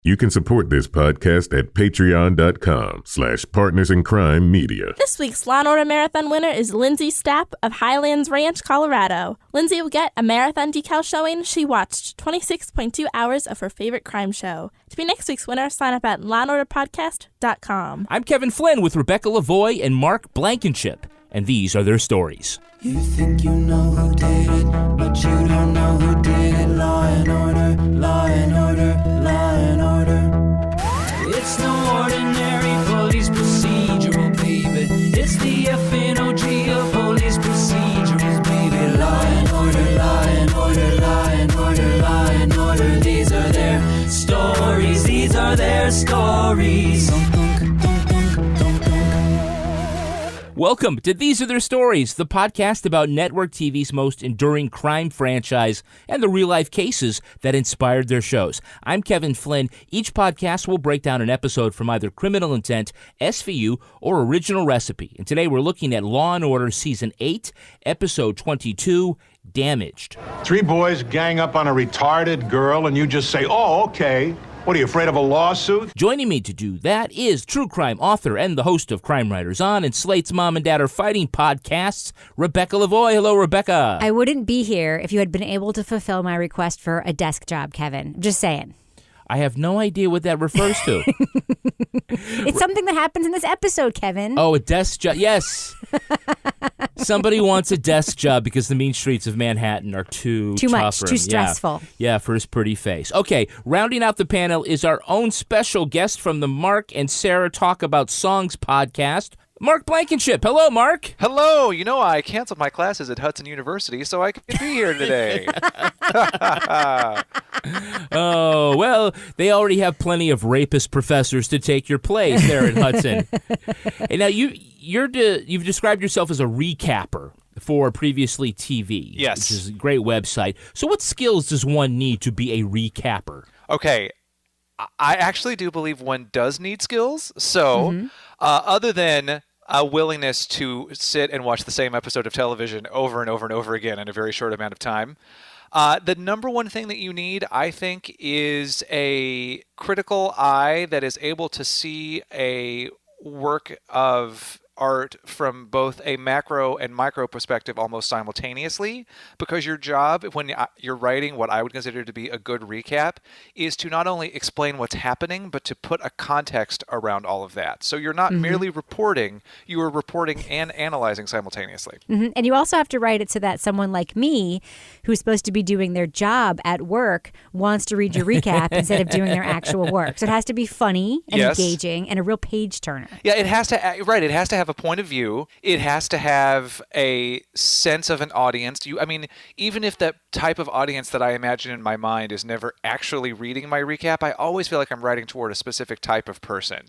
You can support this podcast at patreon.com/partnersincrimemedia. This week's Law & Order Marathon winner is Lindsay Stapp of Highlands Ranch, Colorado. Lindsay will get a marathon decal showing she watched 26.2 hours of her favorite crime show. To be next week's winner, sign up at lawandorderpodcast.com. I'm Kevin Flynn with Rebecca Lavoie and Mark Blankenship, and these are their stories. You think you know who did it, but you don't know who did it. Law and order, law and order, law and order. It's no ordinary police procedural, baby. It's the FNOG of police procedurals, baby. Law and order, law and order, law and order, law and order. These are their stories, these are their stories. Welcome to These Are Their Stories, the podcast about network TV's most enduring crime franchise and the real-life cases that inspired their shows. I'm Kevin Flynn. Each podcast will break down an episode from either Criminal Intent, SVU, or Original Recipe. And today we're looking at Law & Order Season 8, Episode 22, Damaged. Three boys gang up on a retarded girl and you just say, oh, okay. What, are you afraid of a lawsuit? Joining me to do that is true crime author and the host of Crime Writers On and Slate's Mom and Dad Are Fighting podcasts, Rebecca Lavoie. Hello, Rebecca. I wouldn't be here if you had been able to fulfill my request for a desk job, Kevin. Just saying. I have no idea what that refers to. It's something that happens in this episode, Kevin. Oh, a desk job. Yes. Somebody wants a desk job because the mean streets of Manhattan are too much, for him. too stressful. Yeah, for his pretty face. Okay, rounding out the panel is our own special guest from the Mark and Sarah Talk About Songs podcast, Mark Blankenship. Hello, Mark. Hello. You know, I canceled my classes at Hudson University, so I could be here today. Oh, well, they already have plenty of rapist professors to take your place there at Hudson. And now you've described yourself as a recapper for Previously TV. Yes. Which is a great website. So what skills does one need to be a recapper? Okay. I actually do believe one does need skills. So other than a willingness to sit and watch the same episode of television over and over and over again in a very short amount of time, the number one thing that you need, I think, is a critical eye that is able to see a work of art from both a macro and micro perspective almost simultaneously, because your job when you're writing what I would consider to be a good recap is to not only explain what's happening, but to put a context around all of that. So you're not merely reporting, you are reporting and analyzing simultaneously. And you also have to write it so that someone like me, who's supposed to be doing their job at work, wants to read your recap instead of doing their actual work. So it has to be funny and engaging and a real page turner. Yeah, it has to have a point of view. It has to have a sense of an audience. Even if that type of audience that I imagine in my mind is never actually reading my recap, I always feel like I'm writing toward a specific type of person,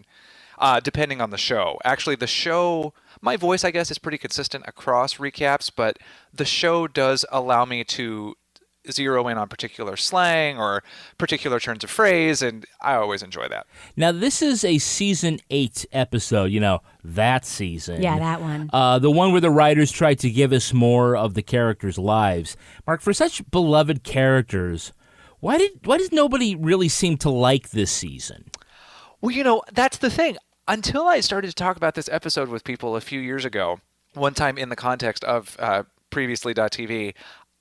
depending on the show. Actually, the show, my voice, I guess, is pretty consistent across recaps, but the show does allow me to zero in on particular slang or particular turns of phrase, and I always enjoy that. Now, this is a Season 8 episode, that season. Yeah, that one. The one where the writers tried to give us more of the characters' lives. Mark, for such beloved characters, why does nobody really seem to like this season? Well, that's the thing. Until I started to talk about this episode with people a few years ago, one time in the context of Previously.tv,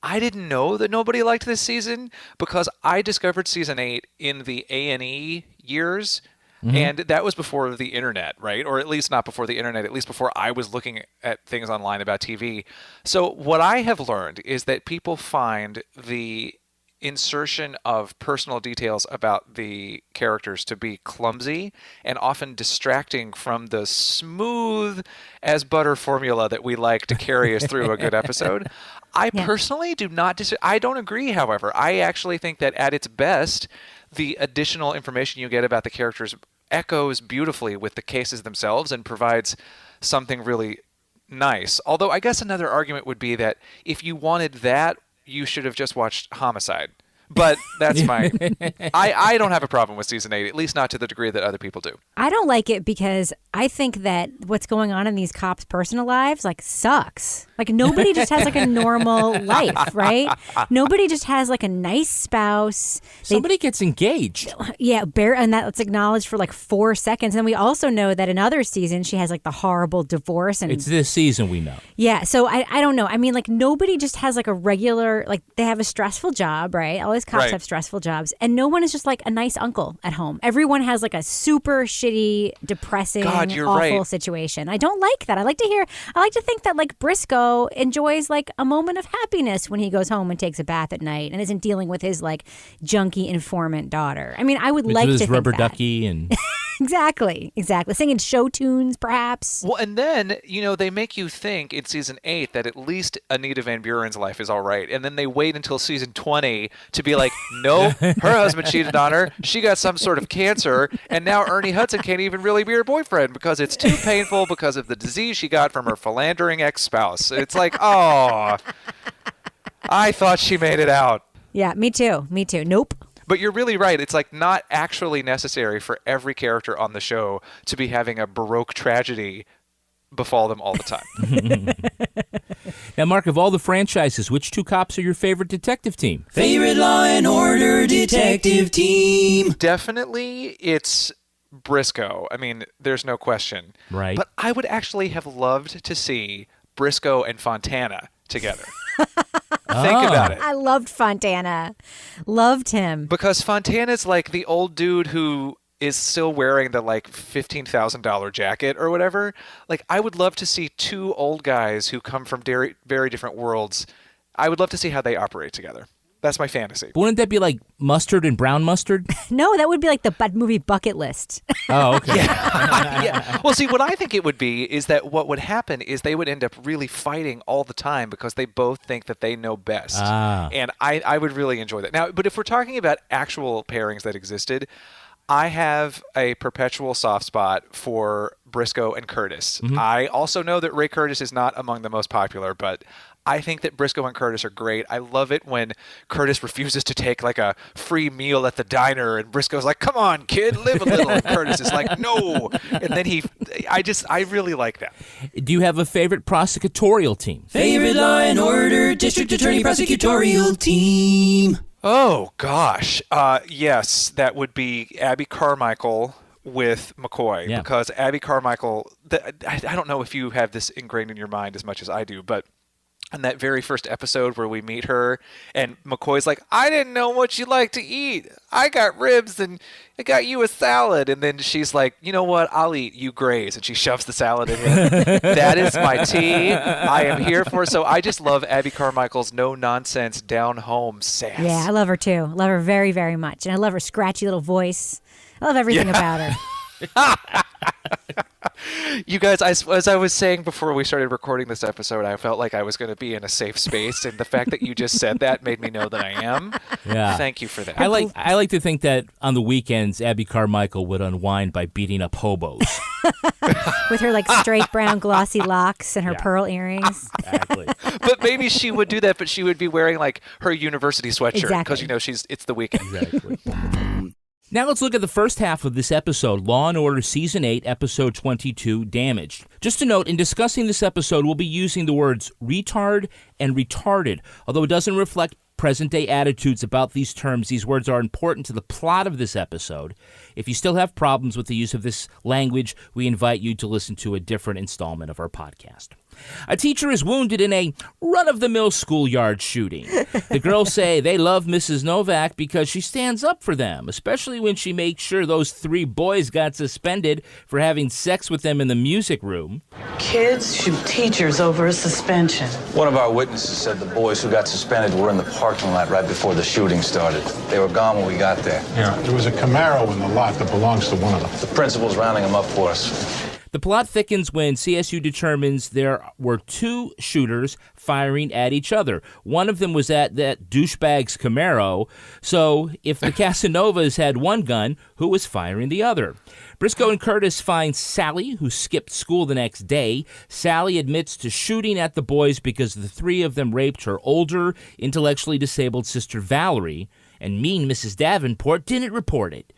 I didn't know that nobody liked this season because I discovered Season 8 in the A&E years, and that was before the internet, right? Or at least not before the internet, at least before I was looking at things online about TV. So what I have learned is that people find the insertion of personal details about the characters to be clumsy and often distracting from the smooth as butter formula that we like to carry us through a good episode. I personally do not I don't agree, however. I actually think that at its best, the additional information you get about the characters echoes beautifully with the cases themselves and provides something really nice. Although I guess another argument would be that if you wanted that, you should have just watched Homicide. But that's my... I don't have a problem with Season 8, at least not to the degree that other people do. I don't like it because I think that what's going on in these cops' personal lives, sucks. Like, nobody just has like a normal life, right? Nobody just has like a nice spouse. Somebody gets engaged. Yeah, and that's acknowledged for like 4 seconds. And we also know that in other seasons, she has like the horrible divorce. And it's this season we know. Yeah, so I don't know. I mean, like, nobody just has like a regular, like, they have a stressful job, right? All these cops have stressful jobs. And no one is just like a nice uncle at home. Everyone has like a super shitty, depressing, awful situation. I don't like that. I like to think that like Briscoe enjoys like a moment of happiness when he goes home and takes a bath at night and isn't dealing with his like junkie informant daughter. I mean, I would like to think rubber that. ducky and Exactly. Singing show tunes, perhaps. Well, and then, they make you think in season 8 that at least Anita Van Buren's life is all right. And then they wait until season 20 to be like, no, her husband cheated on her. She got some sort of cancer. And now Ernie Hudson can't even really be her boyfriend because it's too painful because of the disease she got from her philandering ex-spouse. It's like, oh, I thought she made it out. Yeah, me too. Nope. But you're really right. It's like not actually necessary for every character on the show to be having a Baroque tragedy befall them all the time. Now, Mark, of all the franchises, which 2 cops are your favorite detective team? Favorite Law and Order detective team? Definitely it's Briscoe. I mean, there's no question. Right. But I would actually have loved to see Briscoe and Fontana together. Think about it. I loved Fontana. Loved him. Because Fontana's like the old dude who is still wearing the like $15,000 jacket or whatever. Like, I would love to see 2 old guys who come from very, very different worlds. I would love to see how they operate together. That's my fantasy. But wouldn't that be like mustard and brown mustard? No, that would be like the movie Bucket List. Oh, okay. Yeah. Well, see, what I think it would be is that what would happen is they would end up really fighting all the time because they both think that they know best. And I would really enjoy that. Now, but if we're talking about actual pairings that existed, I have a perpetual soft spot for Briscoe and Curtis. Mm-hmm. I also know that Ray Curtis is not among the most popular, but I think that Briscoe and Curtis are great. I love it when Curtis refuses to take like a free meal at the diner and Briscoe's like, come on, kid, live a little. And Curtis is like, no. And then I really like that. Do you have a favorite prosecutorial team? Favorite Law and Order District Attorney Prosecutorial Team? Oh, gosh. Yes, that would be Abby Carmichael with McCoy. Yeah. Because Abby Carmichael, I don't know if you have this ingrained in your mind as much as I do, but in that very first episode where we meet her and McCoy's like, I didn't know what you like to eat. I got ribs and I got you a salad. And then she's like, you know what? I'll eat you graze. And she shoves the salad in him. That is my tea. I am here for it. So I just love Abby Carmichael's no-nonsense, down-home sass. Yeah, I love her too. Love her very, very much. And I love her scratchy little voice. I love everything about her. You guys, as I was saying before we started recording this episode, I felt like I was going to be in a safe space, and the fact that you just said that made me know that I am. Yeah. Thank you for that. I like to think that on the weekends, Abby Carmichael would unwind by beating up hobos. With her like straight brown glossy locks and her pearl earrings. Exactly. But maybe she would do that, but she would be wearing like her university sweatshirt because it's the weekend. Exactly. Now let's look at the first half of this episode, Law & Order Season 8, Episode 22, Damaged. Just a note, in discussing this episode, we'll be using the words retard and retarded. Although it doesn't reflect present-day attitudes about these terms, these words are important to the plot of this episode. If you still have problems with the use of this language, we invite you to listen to a different installment of our podcast. A teacher is wounded in a run-of-the-mill schoolyard shooting. The girls say they love Mrs. Novak because she stands up for them, especially when she makes sure those 3 boys got suspended for having sex with them in the music room. Kids shoot teachers over a suspension. One of our witnesses said the boys who got suspended were in the parking lot right before the shooting started. They were gone when we got there. Yeah, there was a Camaro in the lot that belongs to one of them. The principal's rounding them up for us. The plot thickens when CSU determines there were 2 shooters firing at each other. One of them was at that douchebag's Camaro. So if the Casanovas had one gun, who was firing the other? Briscoe and Curtis find Sally, who skipped school the next day. Sally admits to shooting at the boys because the 3 of them raped her older, intellectually disabled sister Valerie, and mean Mrs. Davenport didn't report it.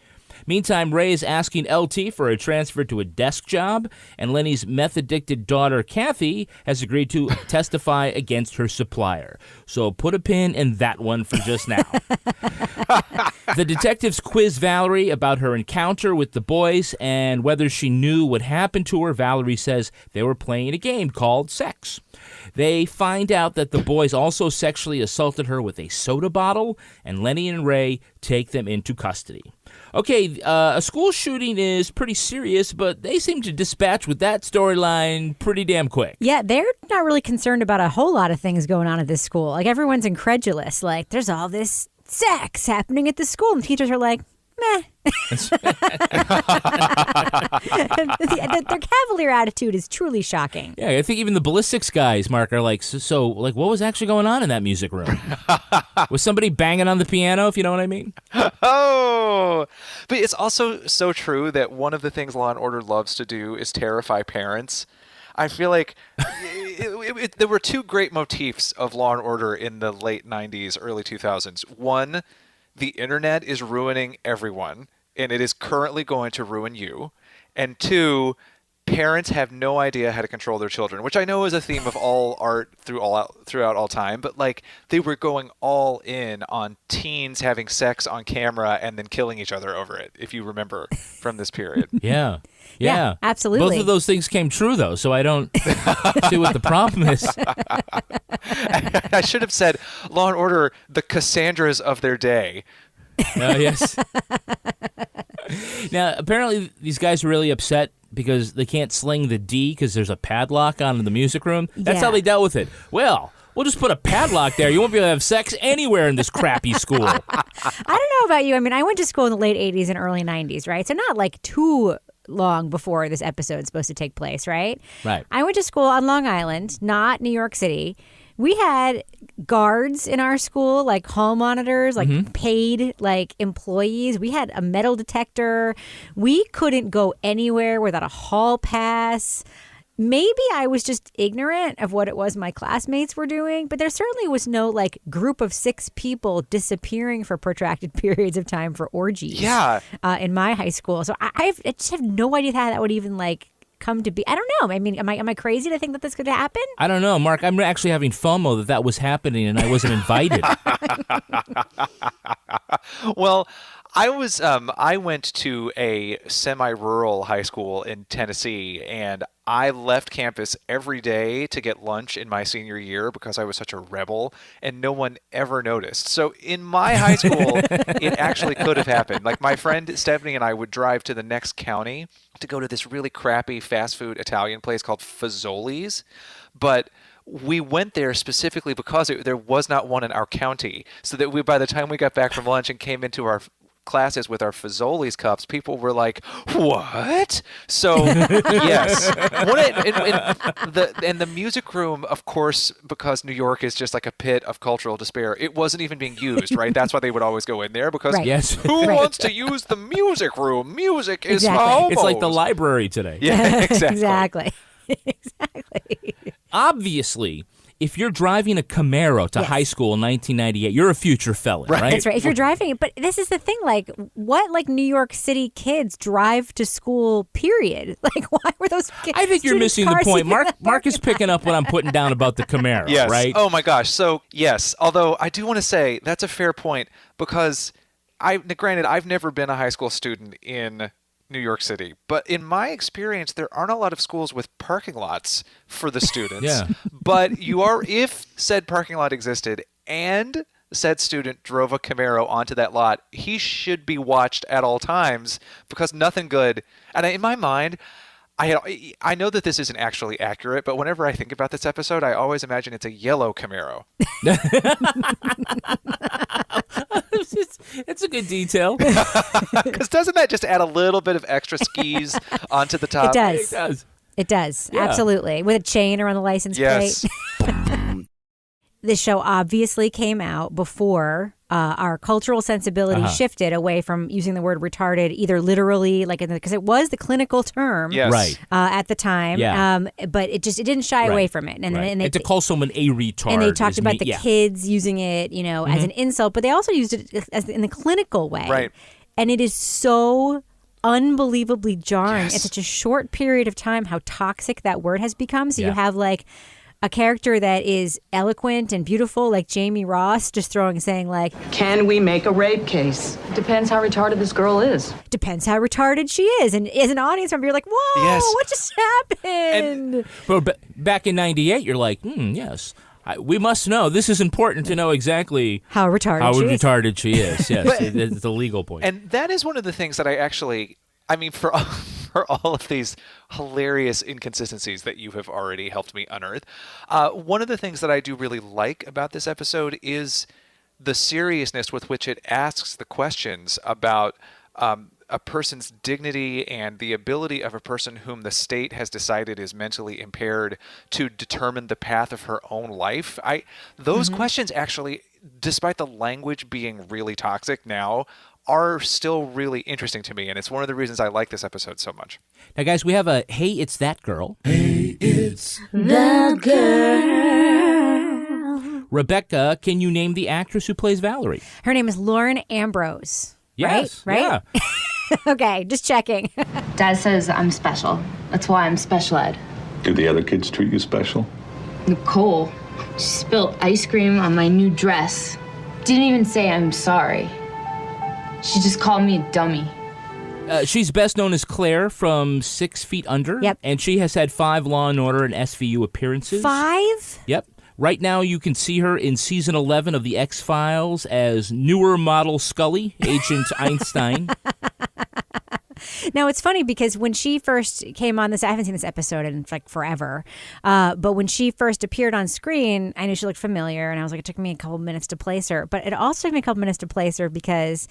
Meantime, Ray is asking LT for a transfer to a desk job, and Lenny's meth-addicted daughter, Kathy, has agreed to testify against her supplier. So put a pin in that one for just now. The detectives quiz Valerie about her encounter with the boys and whether she knew what happened to her. Valerie says they were playing a game called sex. They find out that the boys also sexually assaulted her with a soda bottle, and Lenny and Ray take them into custody. Okay, a school shooting is pretty serious, but they seem to dispatch with that storyline pretty damn quick. Yeah, they're not really concerned about a whole lot of things going on at this school. Like, everyone's incredulous. Like, there's all this sex happening at the school, and teachers are like, meh. Their cavalier attitude is truly shocking. Yeah, I think even the ballistics guys, Mark, are like, so what was actually going on in that music room? Was somebody banging on the piano, if you know what I mean? Oh, but it's also so true that one of the things Law & Order loves to do is terrify parents. I feel like there were two great motifs of Law & Order in the late 90s, early 2000s. One, the internet is ruining everyone, and it is currently going to ruin you. And two, parents have no idea how to control their children, which I know is a theme of all art throughout all time. But like, they were going all in on teens having sex on camera and then killing each other over it, if you remember from this period. Yeah, absolutely. Both of those things came true, though, so I don't see what the problem is. I should have said Law & Order, the Cassandras of their day. Yes. Now, apparently, these guys are really upset because they can't sling the D because there's a padlock on the music room. That's how they dealt with it. Well, we'll just put a padlock there. You won't be able to have sex anywhere in this crappy school. I don't know about you. I mean, I went to school in the late 80s and early 90s, right? So not like too long before this episode is supposed to take place, right? Right. I went to school on Long Island, not New York City. We had guards in our school, like hall monitors, like paid like employees. We had a metal detector. We couldn't go anywhere without a hall pass. Maybe I was just ignorant of what it was my classmates were doing, but there certainly was no like group of 6 people disappearing for protracted periods of time for orgies. Yeah. In my high school. So I just have no idea how that would even like come to be. I don't know. I mean, am I crazy to think that this could happen? I don't know, Mark. I'm actually having FOMO that was happening and I wasn't invited. Well, I went to a semi-rural high school in Tennessee, and I left campus every day to get lunch in my senior year because I was such a rebel, and no one ever noticed. So in my high school, it actually could have happened. Like, my friend Stephanie and I would drive to the next county to go to this really crappy fast food Italian place called Fazoli's, but we went there specifically because there was not one in our county, so that by the time we got back from lunch and came into our classes with our Fazoli's cups, people were like, "What?" So yes, and the music room, of course, because New York is just like a pit of cultural despair. It wasn't even being used, right? That's why they would always go in there because who wants to use the music room? Music is for homos. It's like the library today. Yeah, exactly. Exactly. Obviously, if you're driving a Camaro to high school in 1998, you're a future felon, right? That's right. If you're driving, but this is the thing, like, what, like, New York City kids drive to school, period? Like, why were those kids? I think you're missing the point. Mark is picking up what I'm putting down about the Camaro, yes. right? Oh, my gosh. So, yes. Although, I do want to say that's a fair point because, granted, I've never been a high school student in New York City, but in my experience, there aren't a lot of schools with parking lots for the students. Yeah. But if said parking lot existed and said student drove a Camaro onto that lot, he should be watched at all times because nothing good. And in my mind, I know that this isn't actually accurate, but whenever I think about this episode, I always imagine it's a yellow Camaro. It's a good detail. Because doesn't that just add a little bit of extra skis onto the top? It does. It does. Yeah. Absolutely. With a chain around the license plate. This show obviously came out before our cultural sensibility shifted away from using the word retarded either literally, like because it was the clinical term at the time. Yeah. But it didn't shy away from it. And to call someone a retard. And they talked about the kids using it, as an insult, but they also used it as in the clinical way. Right. And it is so unbelievably jarring in Yes. such a short period of time how toxic that word has become. So Yeah. you have like a character that is eloquent and beautiful, like Jamie Ross, just saying like, Can we make a rape case? Depends how retarded this girl is. depends how retarded she is. And as an audience member, you're like, whoa, Yes. what just happened? But back in 98, you're like, yes, we must know. This is important to know exactly How retarded she is. retarded she is. Yes, it's a legal point. And that is one of the things that I mean, for all of these hilarious inconsistencies that you have already helped me unearth, one of the things that I do really like about this episode is the seriousness with which it asks the questions about a person's dignity and the ability of a person whom the state has decided is mentally impaired to determine the path of her own life. Those questions actually, despite the language being really toxic now, are still really interesting to me, and it's one of the reasons I like this episode so much. Now, guys, we have a Hey, It's That Girl. The girl. Rebecca, can you name the actress who plays Valerie? Her name is Lauren Ambrose. Yes. Right? Yeah. Okay, just checking. Dad says I'm special. That's why I'm special ed. Do the other kids treat you special? Nicole, she spilled ice cream on my new dress. Didn't even say I'm sorry. She just called me a dummy. She's best known as Claire from 6 Feet Under. Yep. And she has had 5 Law & Order and SVU appearances. 5? Yep. Right now, you can see her in Season 11 of The X-Files as newer model Scully, Agent Einstein. Now, it's funny because when she first came on this, I haven't seen this episode in like forever, but when she first appeared on screen, I knew she looked familiar, and I was like, it took me a couple minutes to place her. But it also took me a couple minutes to place her because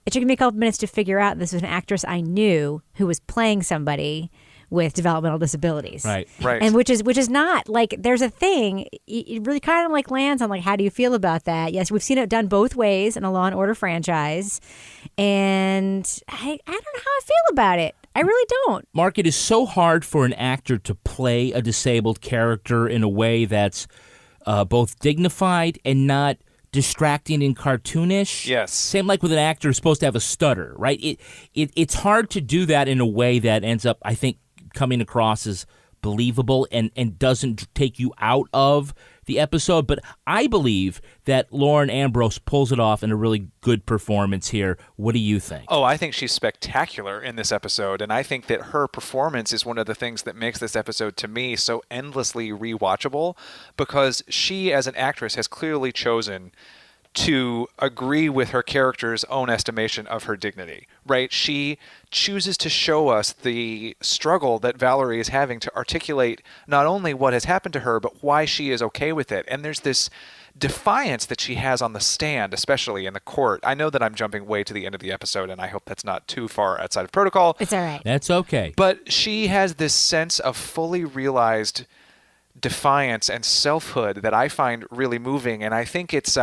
it took me a couple minutes to figure out this was an actress I knew who was playing somebody with developmental disabilities. Right. And which is not like, there's a thing, it really kind of like lands on like, how do you feel about that? Yes, we've seen it done both ways in a Law and Order franchise. And I don't know how I feel about it. I really don't. Mark, it is so hard for an actor to play a disabled character in a way that's both dignified and not distracting and cartoonish. Yes. Same like with an actor who's supposed to have a stutter, right? It's hard to do that in a way that ends up, I think, coming across as believable and doesn't take you out of the episode. But I believe that Lauren Ambrose pulls it off in a really good performance here. What do you think? Oh, I think she's spectacular in this episode, and I think that her performance is one of the things that makes this episode, to me, so endlessly rewatchable, because she, as an actress, has clearly chosen to agree with her character's own estimation of her dignity, right? She chooses to show us the struggle that Valerie is having to articulate not only what has happened to her, but why she is okay with it. And there's this defiance that she has on the stand, especially in the court. I know that I'm jumping way to the end of the episode, and I hope that's not too far outside of protocol. It's all right. That's okay. But she has this sense of fully realized defiance and selfhood that I find really moving, and I think it's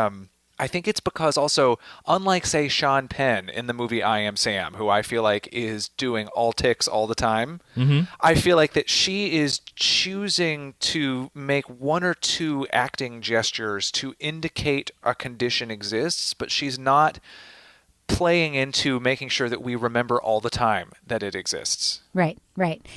because also, unlike, say, Sean Penn in the movie I Am Sam, who I feel like is doing all ticks all the time, I feel like that she is choosing to make one or two acting gestures to indicate a condition exists, but she's not playing into making sure that we remember all the time that it exists. Right.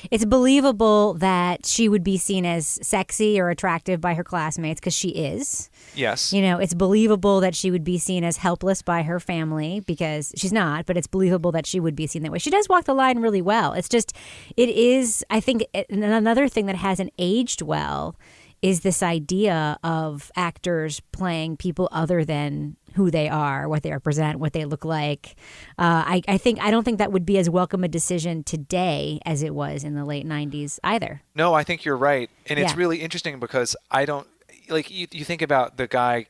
It's believable that she would be seen as sexy or attractive by her classmates because she is. Yes. You know, it's believable that she would be seen as helpless by her family because she's not, but it's believable that she would be seen that way. She does walk the line really well. It's just, it is, I think, another thing that hasn't aged well is this idea of actors playing people other than who they are, what they represent, what they look like. I don't think that would be as welcome a decision today as it was in the late 90s either. No, I think you're right. And it's really interesting because I don't, like, you think about the guy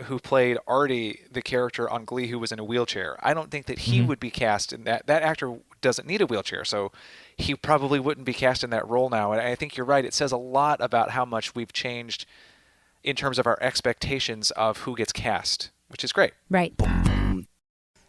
who played Artie, the character on Glee who was in a wheelchair. I don't think that he would be cast in that. That actor doesn't need a wheelchair, so he probably wouldn't be cast in that role now. And I think you're right. It says a lot about how much we've changed in terms of our expectations of who gets cast, which is great. Right. All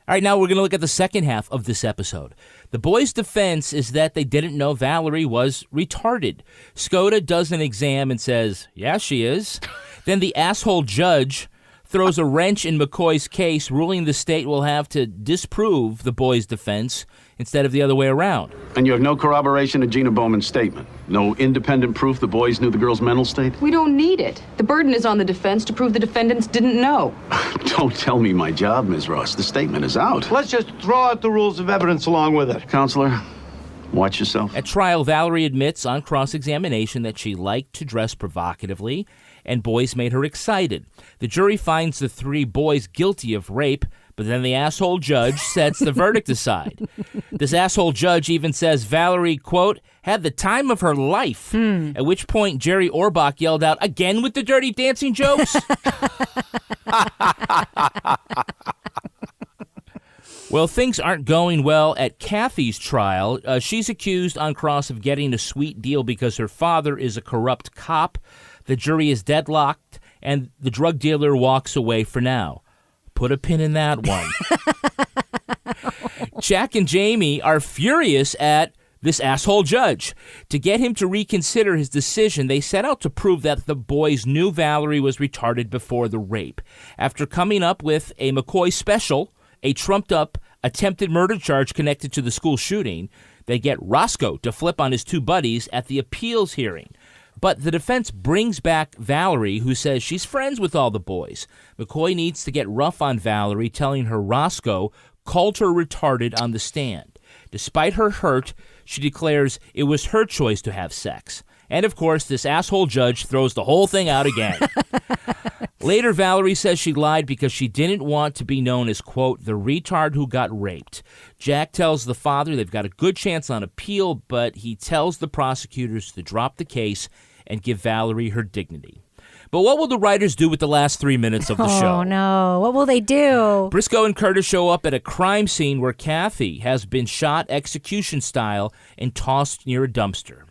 right, now we're going to look at the second half of this episode. The boys' defense is that they didn't know Valerie was retarded. Skoda does an exam and says, yeah, she is. Then the asshole judge throws a wrench in McCoy's case, ruling the state will have to disprove the boy's defense instead of the other way around. And you have no corroboration of Gina Bowman's statement? No independent proof the boys knew the girl's mental state? We don't need it. The burden is on the defense to prove the defendants didn't know. Don't tell me my job, Ms. Ross. The statement is out. Let's just throw out the rules of evidence along with it. Counselor, watch yourself. At trial, Valerie admits on cross-examination that she liked to dress provocatively, and boys made her excited. The jury finds the 3 boys guilty of rape, but then the asshole judge sets the verdict aside. This asshole judge even says Valerie, quote, had the time of her life, at which point Jerry Orbach yelled out, again with the dirty dancing jokes? Well, things aren't going well at Kathy's trial. She's accused on cross of getting a sweet deal because her father is a corrupt cop. The jury is deadlocked, and the drug dealer walks away for now. Put a pin in that one. Jack and Jamie are furious at this asshole judge. To get him to reconsider his decision, they set out to prove that the boys knew Valerie was retarded before the rape. After coming up with a McCoy special, a trumped-up attempted murder charge connected to the school shooting, they get Roscoe to flip on his 2 buddies at the appeals hearing. But the defense brings back Valerie, who says she's friends with all the boys. McCoy needs to get rough on Valerie, telling her Roscoe called her retarded on the stand. Despite her hurt, she declares it was her choice to have sex. And, of course, this asshole judge throws the whole thing out again. Later, Valerie says she lied because she didn't want to be known as, quote, the retard who got raped. Jack tells the father they've got a good chance on appeal, but he tells the prosecutors to drop the case and give Valerie her dignity. But what will the writers do with the last 3 minutes of the show? Oh, no. What will they do? Briscoe and Curtis show up at a crime scene where Kathy has been shot execution style and tossed near a dumpster.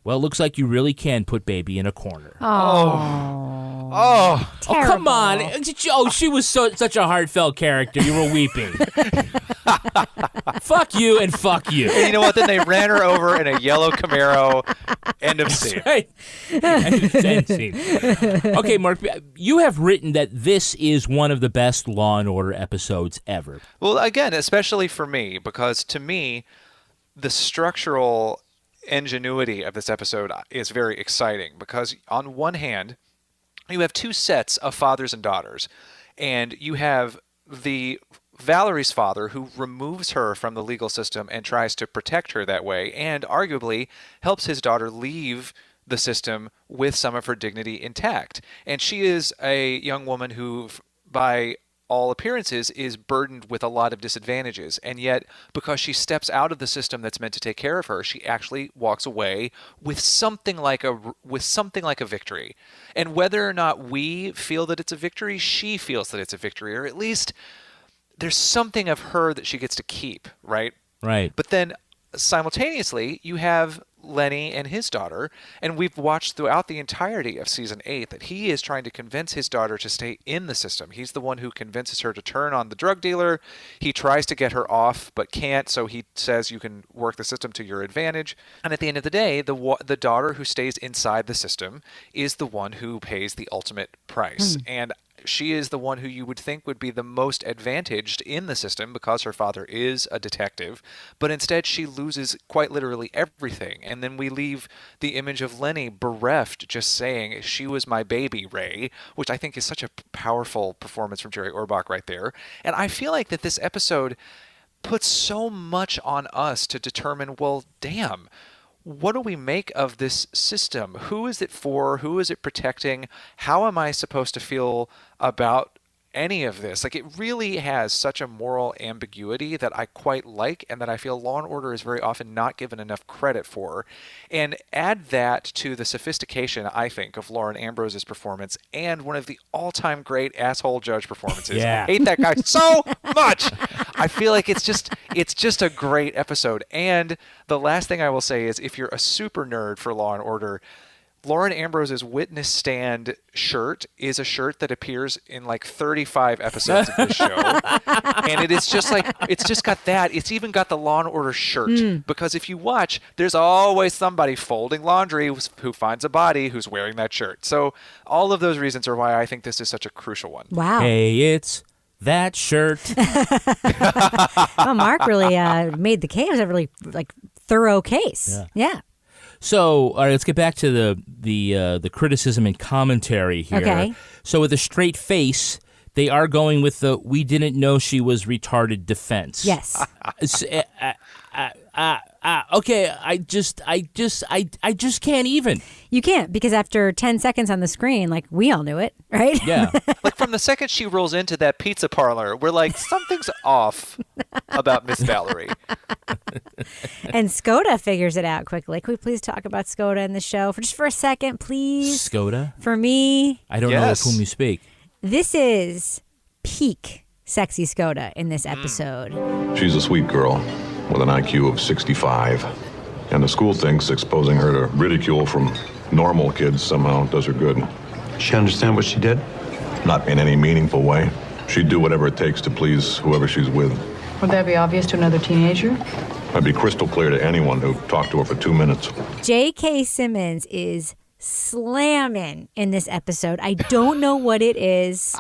Well, it looks like you really can put baby in a corner. Oh, come on. Oh, she was such a heartfelt character. You were weeping. Fuck you and fuck you. And you know what? Then they ran her over in a yellow Camaro. End of scene. Right. End scene. Okay, Mark, you have written that this is one of the best Law & Order episodes ever. Well, again, especially for me, because to me, the structural ingenuity of this episode is very exciting because on one hand, you have 2 sets of fathers and daughters, and you have the Valerie's father who removes her from the legal system and tries to protect her that way, and arguably helps his daughter leave the system with some of her dignity intact. And she is a young woman who, by all appearances, is burdened with a lot of disadvantages, and yet because she steps out of the system that's meant to take care of her, she actually walks away with something like a victory. And whether or not we feel that it's a victory, she feels that it's a victory, or at least there's something of her that she gets to keep, right? Right. But then simultaneously, you have Lenny and his daughter, and we've watched throughout the entirety of season 8 that he is trying to convince his daughter to stay in the system. He's the one who convinces her to turn on the drug dealer. He tries to get her off but can't, so he says you can work the system to your advantage. And at the end of the day, the daughter who stays inside the system is the one who pays the ultimate price. And she is the one who you would think would be the most advantaged in the system because her father is a detective, but instead she loses quite literally everything. And then we leave the image of Lenny bereft, just saying, she was my baby, Ray, which I think is such a powerful performance from Jerry Orbach right there. And I feel like that this episode puts so much on us to determine, well, damn, what do we make of this system? Who is it for? Who is it protecting? How am I supposed to feel about any of this? Like, it really has such a moral ambiguity that I quite like, and that I feel Law & Order is very often not given enough credit for. And add that to the sophistication, I think, of Lauren Ambrose's performance, and one of the all-time great asshole judge performances. Yeah. I hate that guy so much. I feel like it's just a great episode. And the last thing I will say is, if you're a super nerd for Law & Order, Lauren Ambrose's witness stand shirt is a shirt that appears in like 35 episodes of this show. And it's just got that. It's even got the Law and Order shirt. Because if you watch, there's always somebody folding laundry who finds a body who's wearing that shirt. So all of those reasons are why I think this is such a crucial one. Wow. Hey, it's that shirt. Well, Mark really made the case. It was a really thorough case. Yeah. So, all right, let's get back to the criticism and commentary here. Okay. So, with a straight face, they are going with the "we didn't know she was retarded" defense. Yes. Okay, I just can't even. You can't, because after 10 seconds on the screen, we all knew it, right? Yeah. Like from the second she rolls into that pizza parlor, we're like, something's off about Miss Valerie. And Skoda figures it out quickly. Can we please talk about Skoda in the show for a second, please? Skoda? For me. I don't know of whom you speak. This is peak sexy Skoda in this episode. She's a sweet girl with an IQ of 65. And the school thinks exposing her to ridicule from normal kids somehow does her good. She understand what she did? Not in any meaningful way. She'd do whatever it takes to please whoever she's with. Would that be obvious to another teenager? That'd be crystal clear to anyone who talked to her for 2 minutes. J.K. Simmons is slamming in this episode. I don't know what it is.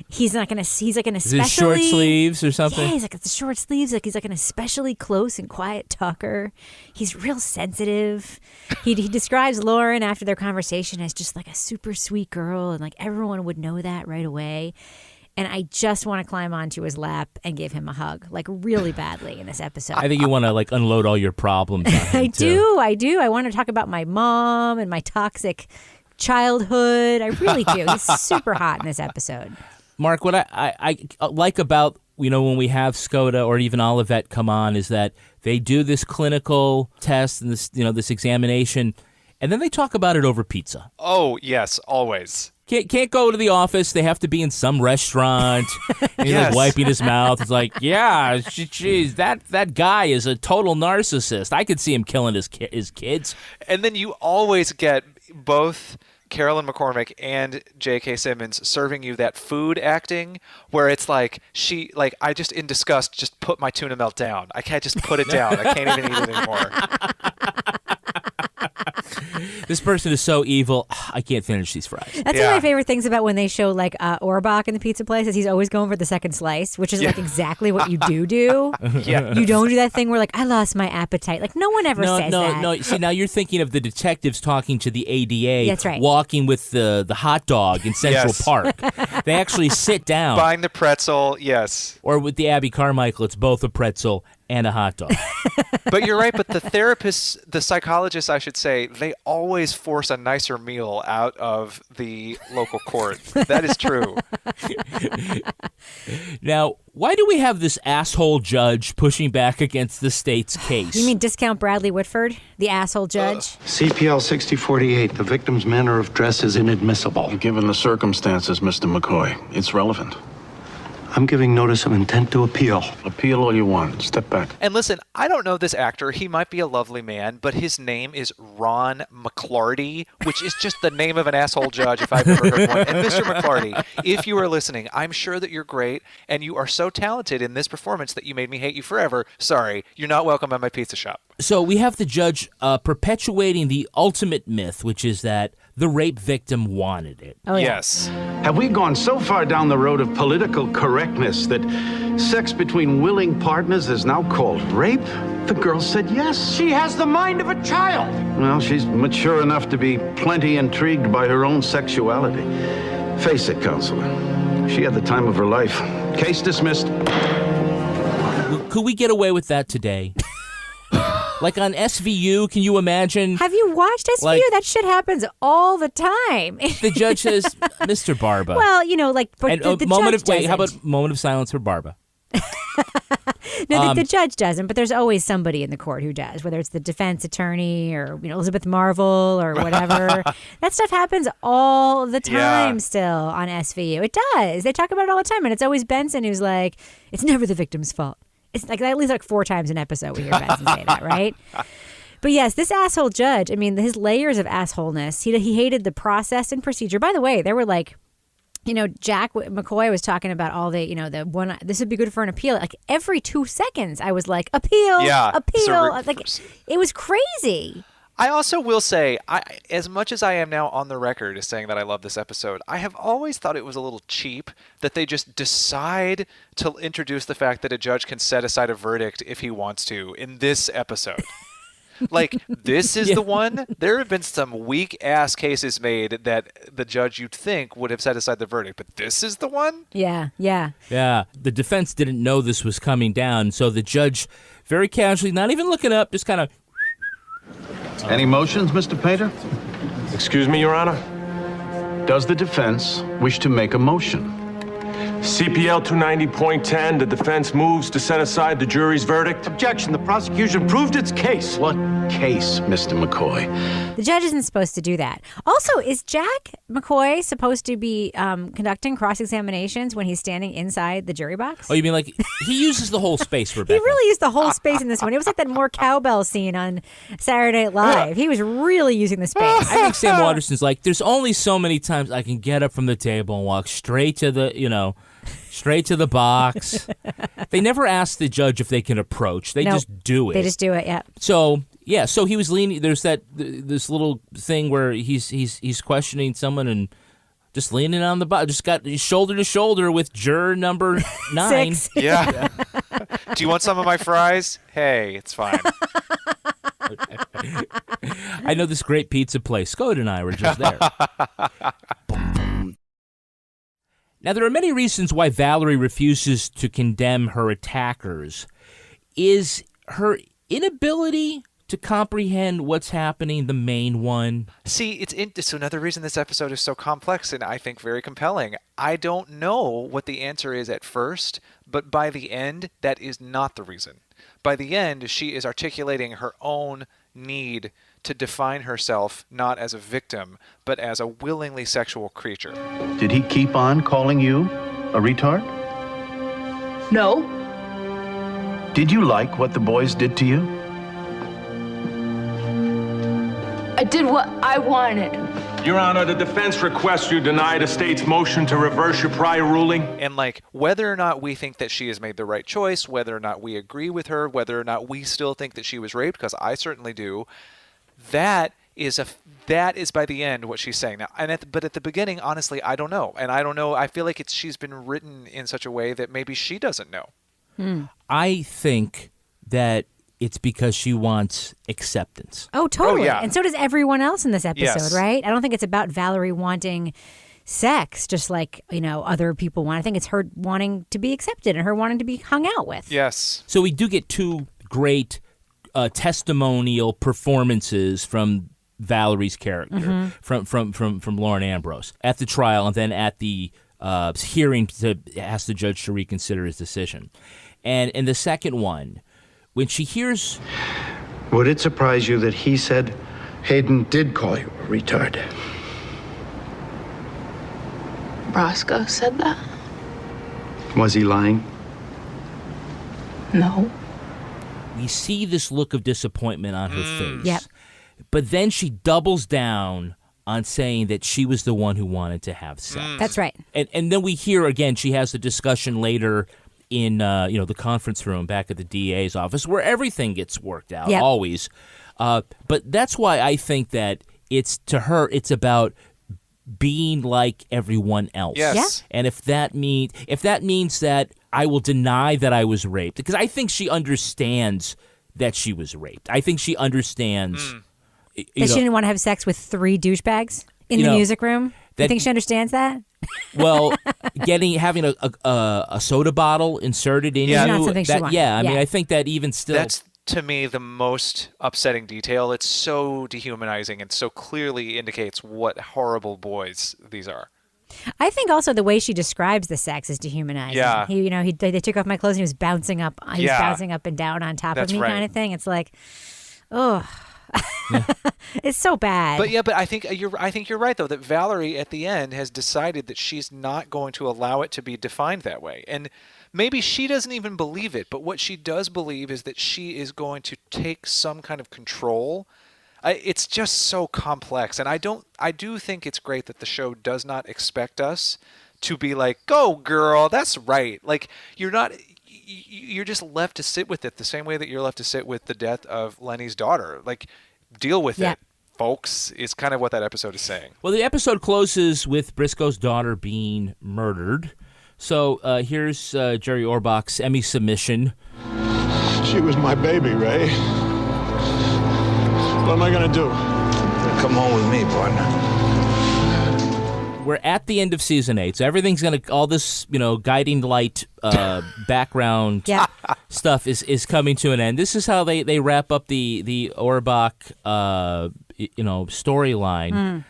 He's like an especially... Is it short sleeves or something? Yeah, he's like the short sleeves. He's like an especially close and quiet talker. He's real sensitive. He describes Lauren after their conversation as just like a super sweet girl, and everyone would know that right away. And I just want to climb onto his lap and give him a hug, really badly in this episode. I think you want to unload all your problems on him, too. I do. I want to talk about my mom and my toxic childhood. I really do. He's super hot in this episode. Mark, what I like about, when we have Skoda or even Olivet come on is that they do this clinical test and this, this examination, and then they talk about it over pizza. Oh, yes, always. Can't go to the office. They have to be in some restaurant. And he's wiping his mouth. It's like, yeah, geez, that guy is a total narcissist. I could see him killing his kids. And then you always get both Carolyn McCormick and J.K. Simmons serving you that food acting where it's like I just in disgust just put my tuna melt down. I can't just put it down. I can't even eat it anymore. This person is so evil. I can't finish these fries. That's one of my favorite things about when they show Orbach in the pizza place is he's always going for the second slice, which is exactly what you do. Yeah. You don't do that thing where I lost my appetite. No one ever says that. No. See, now you're thinking of the detectives talking to the ADA. That's right. Walking with the hot dog in Central Park. They actually sit down. Buying the pretzel, yes. Or with the Abby Carmichael, it's both a pretzel and a hot dog. But you're right, but the therapists, the psychologists, I should say, they always force a nicer meal out of the local court. That is true. Now, why do we have this asshole judge pushing back against the state's case? You mean discount Bradley Whitford, the asshole judge? CPL 6048, the victim's manner of dress is inadmissible. Given the circumstances, Mr. McCoy, it's relevant. I'm giving notice of intent to appeal. Appeal all you want. Step back. And listen, I don't know this actor. He might be a lovely man, but his name is Ron McClarty, which is just the name of an asshole judge if I've ever heard one. And Mr. McClarty, if you are listening, I'm sure that you're great, and you are so talented in this performance that you made me hate you forever. Sorry, you're not welcome at my pizza shop. So we have the judge perpetuating the ultimate myth, which is that the rape victim wanted it. Oh, yeah. Yes. Have we gone so far down the road of political correctness that sex between willing partners is now called rape? The girl said yes. She has the mind of a child. Well, she's mature enough to be plenty intrigued by her own sexuality. Face it, counselor. She had the time of her life. Case dismissed. Could we get away with that today? Like on SVU, can you imagine? Have you watched SVU? That shit happens all the time. The judge says, Mr. Barba. Well, but and the judge doesn't. How about moment of silence for Barba? No, the judge doesn't, but there's always somebody in the court who does, whether it's the defense attorney or Elizabeth Marvel or whatever. That stuff happens all the time still on SVU. It does. They talk about it all the time, and it's always Benson who's like, it's never the victim's fault. It's at least 4 times an episode we hear Benson say that, right? But yes, this asshole judge, I mean, his layers of assholeness, he hated the process and procedure. By the way, there were like, Jack McCoy was talking about all the, the one, this would be good for an appeal. Like every 2 seconds, I was like, appeal. Like it was crazy. I also will say, as much as I am now on the record as saying that I love this episode, I have always thought it was a little cheap that they just decide to introduce the fact that a judge can set aside a verdict if he wants to in this episode. Like, this is the one. There have been some weak-ass cases made that the judge you'd think would have set aside the verdict, but this is the one? Yeah. The defense didn't know this was coming down, so the judge very casually, not even looking up, just kind of... Any motions, Mr. Painter? Excuse me, Your Honor? Does the defense wish to make a motion? CPL 290.10, the defense moves to set aside the jury's verdict. Objection. The prosecution proved its case. What case, Mr. McCoy? The judge isn't supposed to do that. Also, is Jack McCoy supposed to be conducting cross-examinations when he's standing inside the jury box? Oh, you mean like he uses the whole space, Rebecca? He really used the whole space in this one. It was like that more cowbell scene on Saturday Night Live. He was really using the space. I think Sam Waterston's like, there's only so many times I can get up from the table and walk straight to the, straight to the box. They never ask the judge if they can approach. They just do it. They just do it, yeah. So he was leaning. There's this little thing where he's questioning someone and just leaning on the box. Just got shoulder to shoulder with juror number 9. 6. Yeah. Do you want some of my fries? Hey, it's fine. I know this great pizza place. Scott and I were just there. Now, there are many reasons why Valerie refuses to condemn her attackers. Is her inability to comprehend what's happening the main one? See, it's another reason this episode is so complex and I think very compelling. I don't know what the answer is at first, but by the end, that is not the reason. By the end, she is articulating her own need to define herself not as a victim, but as a willingly sexual creature. Did he keep on calling you a retard? No. Did you like what the boys did to you? I did what I wanted. Your Honor, the defense requests you deny the state's motion to reverse your prior ruling. And whether or not we think that she has made the right choice, whether or not we agree with her, whether or not we still think that she was raped, because I certainly do, that is by the end what she's saying now. But at the beginning, honestly, I don't know. And I don't know. I feel like she's been written in such a way that maybe she doesn't know. I think that it's because she wants acceptance. Oh, totally. Oh, yeah. And so does everyone else in this episode, Yes. right? I don't think it's about Valerie wanting sex just like, other people want. I think it's her wanting to be accepted and her wanting to be hung out with. Yes. So we do get 2 great testimonial performances from Valerie's character, from Lauren Ambrose at the trial and then at the hearing to ask the judge to reconsider his decision. And in the second one, when she hears... Would it surprise you that he said Hayden did call you a retard? Briscoe said that? Was he lying? No. We see this look of disappointment on her face. Yep. But then she doubles down on saying that she was the one who wanted to have sex. That's right. And then we hear again, she has a discussion later in the conference room back at the DA's office where everything gets worked out, always. But that's why I think that to her, it's about being like everyone else. Yes. Yeah. And if that means that I will deny that I was raped, because I think she understands that she was raped. I think she understands That she didn't want to have sex with 3 douchebags in the music room. You think she understands that? Well, having a soda bottle inserted in you. Not something she wanted. I mean, I think that even still. That's, to me, the most upsetting detail. It's so dehumanizing and so clearly indicates what horrible boys these are. I think also the way she describes the sex is dehumanizing. Yeah. They took off my clothes and he was bouncing up. He was bouncing up and down on top of me, kind of thing. It's like, oh. It's so bad. But I think you're right though that Valerie at the end has decided that she's not going to allow it to be defined that way. And maybe she doesn't even believe it, but what she does believe is that she is going to take some kind of control. It's just so complex, and I do think it's great that the show does not expect us to be like, go girl, that's right. Like, you're just left to sit with it the same way that you're left to sit with the death of Lenny's daughter. Like, deal with it, folks, is kind of what that episode is saying. Well, the episode closes with Briscoe's daughter being murdered. So here's Jerry Orbach's Emmy submission. She was my baby, Ray. What am I going to do? Come home with me, partner. We're at the end of season 8, so everything's all this, guiding light background stuff is coming to an end. This is how they wrap up the Orbach, storyline.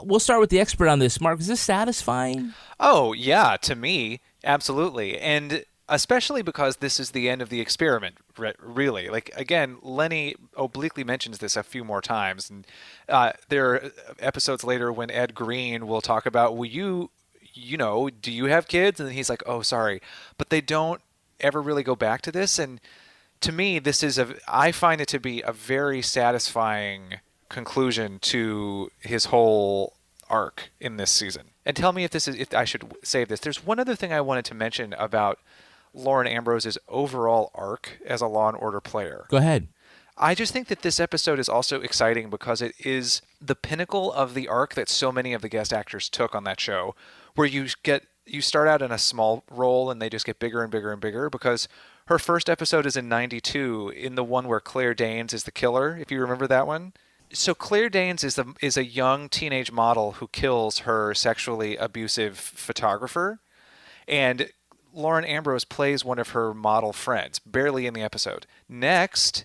We'll start with the expert on this. Mark, is this satisfying? Oh, yeah, to me, absolutely. And especially because this is the end of the experiment, really. Like, again, Lenny obliquely mentions this a few more times. And there are episodes later when Ed Green will talk about, do you have kids? And he's like, oh, sorry. But they don't ever really go back to this. And to me, I find it to be a very satisfying conclusion to his whole arc in this season. And tell me if I should save this. There's one other thing I wanted to mention about Lauren Ambrose's overall arc as a Law & Order player. Go ahead. I just think that this episode is also exciting because it is the pinnacle of the arc that so many of the guest actors took on that show, where you start out in a small role and they just get bigger and bigger and bigger, because her first episode is in 92, in the one where Claire Danes is the killer, if you remember that one. So Claire Danes is a young teenage model who kills her sexually abusive photographer, and Lauren Ambrose plays one of her model friends, barely in the episode. Next,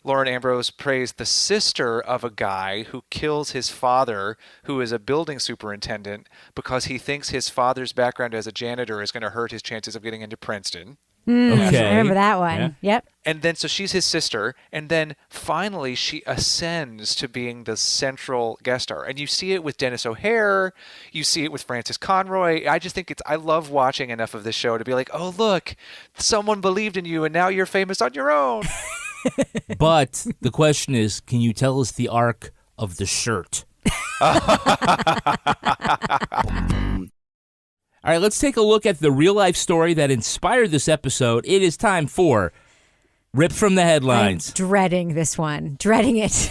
Lauren Ambrose plays the sister of a guy who kills his father, who is a building superintendent, because he thinks his father's background as a janitor is going to hurt his chances of getting into Princeton. Okay. I remember that one. Yeah. Yep. And then, so she's his sister, and then finally she ascends to being the central guest star. And you see it with Dennis O'Hare, you see it with Frances Conroy. I just think I love watching enough of this show to be like, oh, look, someone believed in you, and now you're famous on your own. But the question is, can you tell us the arc of the shirt? All right, let's take a look at the real-life story that inspired this episode. It is time for Rip from the Headlines. I'm dreading this one. Dreading it.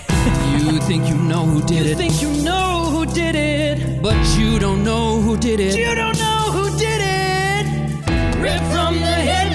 You think you know who did it. You think you know who did it. But you don't know who did it. You don't know who did it. Rip from the Headlines.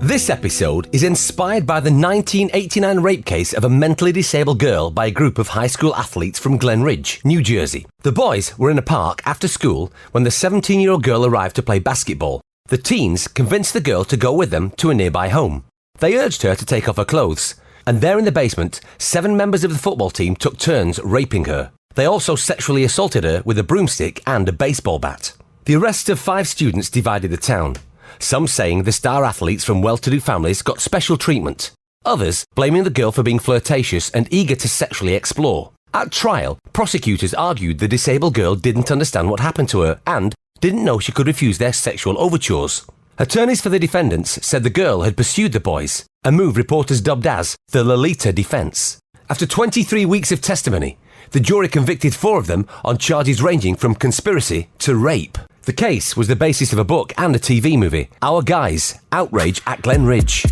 This episode is inspired by the 1989 rape case of a mentally disabled girl by a group of high school athletes from Glen Ridge, New Jersey. The boys were in a park after school when the 17-year-old girl arrived to play basketball. The teens convinced the girl to go with them to a nearby home. They urged her to take off her clothes, and there in the basement, 7 members of the football team took turns raping her. They also sexually assaulted her with a broomstick and a baseball bat. The arrests of 5 students divided the town. Some saying the star athletes from well-to-do families got special treatment. Others blaming the girl for being flirtatious and eager to sexually explore. At trial, prosecutors argued the disabled girl didn't understand what happened to her and didn't know she could refuse their sexual overtures. Attorneys for the defendants said the girl had pursued the boys, a move reporters dubbed as the Lolita defense. After 23 weeks of testimony, the jury convicted 4 of them on charges ranging from conspiracy to rape. The case was the basis of a book and a TV movie, Our Guys, Outrage at Glen Ridge.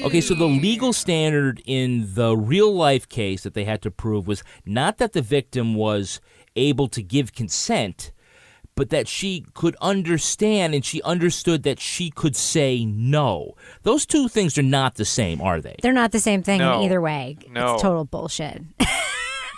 Okay, so the legal standard in the real-life case that they had to prove was not that the victim was able to give consent, but that she could understand and she understood that she could say no. Those two things are not the same, are they? They're not the same thing No. either way. No. It's total bullshit.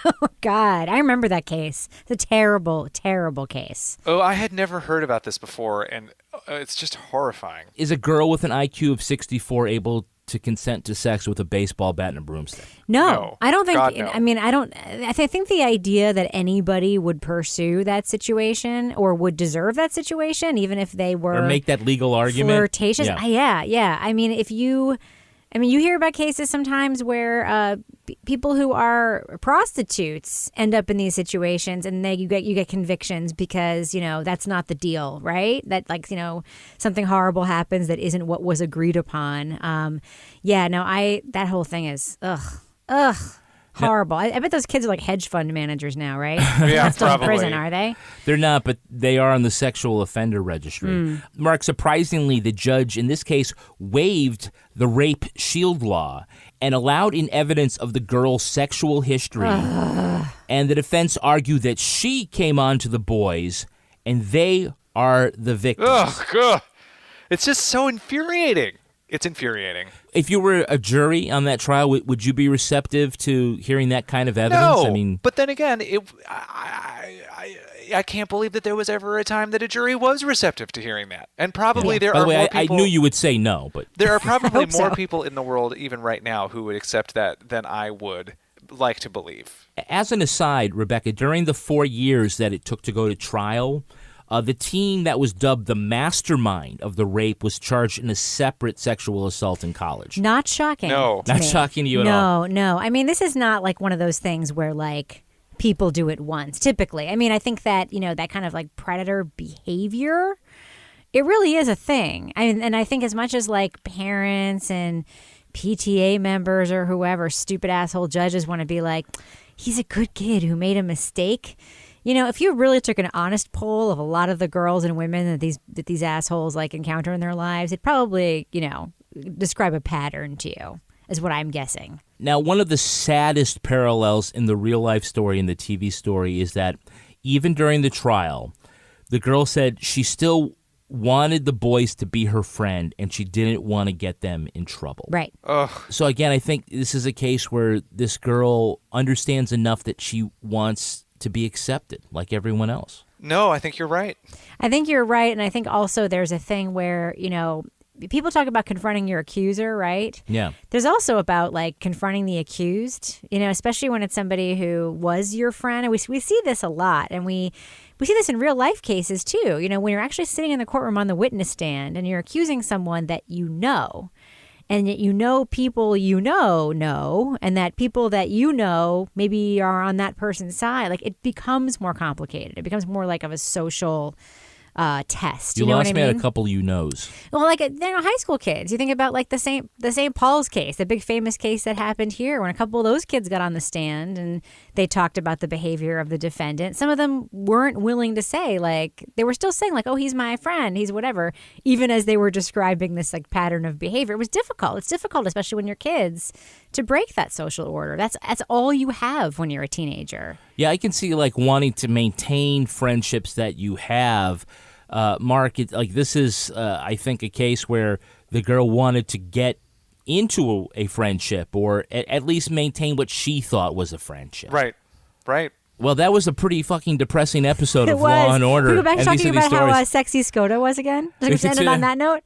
Oh, God. I remember that case. It's a terrible, terrible case. Oh, I had never heard about this before, and it's just horrifying. Is a girl with an IQ of 64 able to consent to sex with a baseball bat and a broomstick? No. I don't think, God, no. I think the idea that anybody would pursue that situation or would deserve that situation, even if they were Or make that legal argument? flirtatious. Yeah. Yeah. I mean, if you I mean, you hear about cases sometimes where people who are prostitutes end up in these situations, and you get convictions because that's not the deal, right? That something horrible happens that isn't what was agreed upon. That whole thing is horrible. I bet those kids are like hedge fund managers now, right? They're not still in prison, are they? They're not, but they are on the sexual offender registry. Mark, surprisingly, the judge in this case waived the rape shield law and allowed in evidence of the girl's sexual history. And the defense argued that she came on to the boys and they are the victims. Ugh, God. It's just so infuriating. It's infuriating. If you were a jury on that trial, would you be receptive to hearing that kind of evidence? No, but then again, I can't believe that there was ever a time that a jury was receptive to hearing that. And probably there are more people. I knew you would say no, but there are probably more people in the world, even right now, who would accept that than I would like to believe. As an aside, Rebecca, during the 4 years that it took to go to trial, the teen that was dubbed the mastermind of the rape was charged in a separate sexual assault in college. Not shocking. No. Not shocking to you at all. No. I mean, this is not like one of those things where like people do it once, typically. I mean, I think that, that kind of like predator behavior, it really is a thing. And I think as much as like parents and PTA members or whoever, stupid asshole judges want to be like, he's a good kid who made a mistake. If you really took an honest poll of a lot of the girls and women that these assholes like encounter in their lives, it'd probably, describe a pattern to you, is what I'm guessing. Now, one of the saddest parallels in the real life story and the TV story is that even during the trial, the girl said she still wanted the boys to be her friend and she didn't want to get them in trouble. Right. Ugh. So again, I think this is a case where this girl understands enough that she wants to be accepted like everyone else. No, I think you're right. I think you're right. And I think also there's a thing where, people talk about confronting your accuser, right? Yeah. There's also about like confronting the accused, especially when it's somebody who was your friend. And we see this a lot. And we see this in real life cases too. When you're actually sitting in the courtroom on the witness stand and you're accusing someone that and yet people know, and that people that maybe are on that person's side, like it becomes more complicated. It becomes more like of a social test. You know lost what I me mean? at a couple you knows. Well, like high school kids. You think about like the St. Paul's case, the big famous case that happened here, when a couple of those kids got on the stand and they talked about the behavior of the defendant. Some of them weren't willing to say, like, they were still saying like, oh, he's my friend, he's whatever, even as they were describing this like pattern of behavior. It was difficult. It's difficult, especially when you're kids, to break that social order. That's all you have when you're a teenager. Yeah, I can see like wanting to maintain friendships that you have. Mark, this is, I think, a case where the girl wanted to get into a friendship or at least maintain what she thought was a friendship. Right. Well, that was a pretty fucking depressing episode of was. Law and Order. Can we go back and talking about stories. how sexy Skoda was again? Should we end it on that note?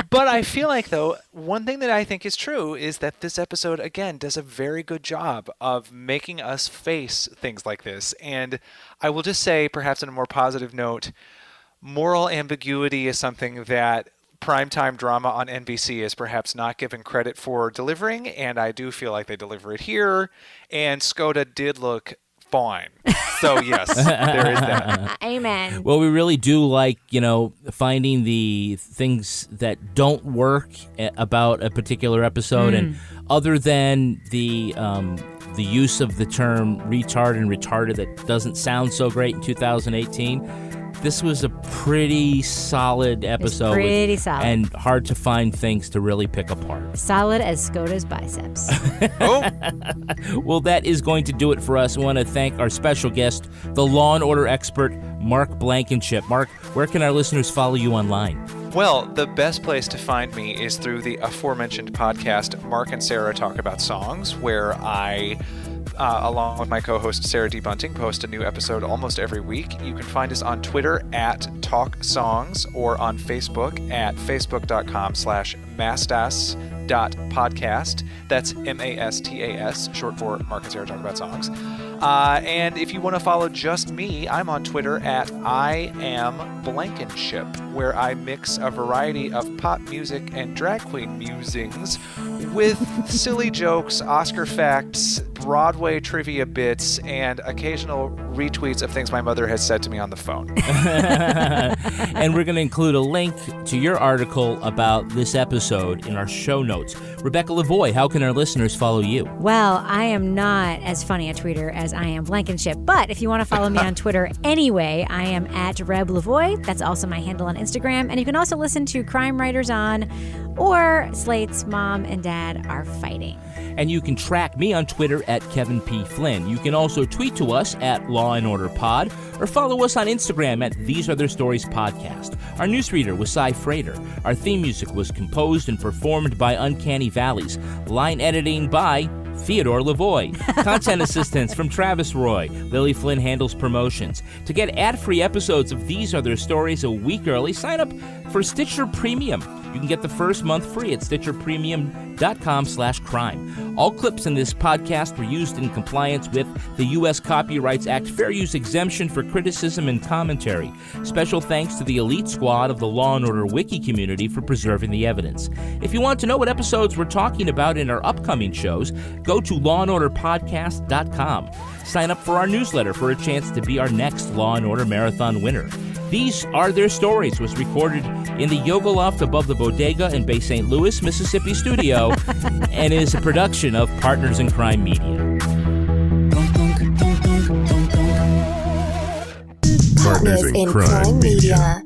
But I feel like, though, one thing that I think is true is that this episode, again, does a very good job of making us face things like this. And I will just say, perhaps on a more positive note, moral ambiguity is something that primetime drama on NBC is perhaps not given credit for delivering, and I do feel like they deliver it here. And Skoda did look fine. So, yes, there is that. Amen. Well, we really do like, finding the things that don't work about a particular episode. And other than the use of the term retard and retarded that doesn't sound so great in 2018, this was a pretty solid episode. Pretty solid. And hard to find things to really pick apart. Solid as Skoda's biceps. Well, that is going to do it for us. I want to thank our special guest, the Law and Order expert, Mark Blankenship. Mark, where can our listeners follow you online? Well, the best place to find me is through the aforementioned podcast, Mark and Sarah Talk About Songs, where I, along with my co-host Sarah D. Bunting, post a new episode almost every week. You can find us on Twitter at Talk Songs or on Facebook at facebook.com/mastas.podcast. That's MASTAS, short for Mark and Sarah Talk About Songs. And if you want to follow just me, I'm on Twitter at IamBlankenship, where I mix a variety of pop music and drag queen musings with silly jokes, Oscar facts, Broadway trivia bits, and occasional retweets of things my mother has said to me on the phone. And we're going to include a link to your article about this episode in our show notes. Rebecca Lavoie, how can our listeners follow you? Well, I am not as funny a tweeter as I am Blankenship, but if you want to follow me on Twitter anyway, I am at Reb Lavoie. That's also my handle on Instagram. And you can also listen to Crime Writers On or Slate's Mom and Dad Are Fighting. And you can track me on Twitter at Kevin P. Flynn. You can also tweet to us at Law & Order Pod or follow us on Instagram at These Are Their Stories Podcast. Our newsreader was Cy Frater. Our theme music was composed and performed by Uncanny Valleys. Line editing by Theodore Lavoie. Content assistance from Travis Roy. Lily Flynn handles promotions. To get ad-free episodes of These Are Their Stories a week early, sign up for Stitcher Premium. You can get the first month free at StitcherPremium.com/crime. All clips in this podcast were used in compliance with the U.S. Copyrights Act fair use exemption for criticism and commentary. Special thanks to the elite squad of the Law & Order Wiki community for preserving the evidence. If you want to know what episodes we're talking about in our upcoming shows, go to lawandorderpodcast.com. Sign up for our newsletter for a chance to be our next Law & Order Marathon winner. These Are Their Stories was recorded in the Yoga Loft above the Bodega in Bay St. Louis, Mississippi studio and is a production of Partners in Crime Media. Partners in Crime Media.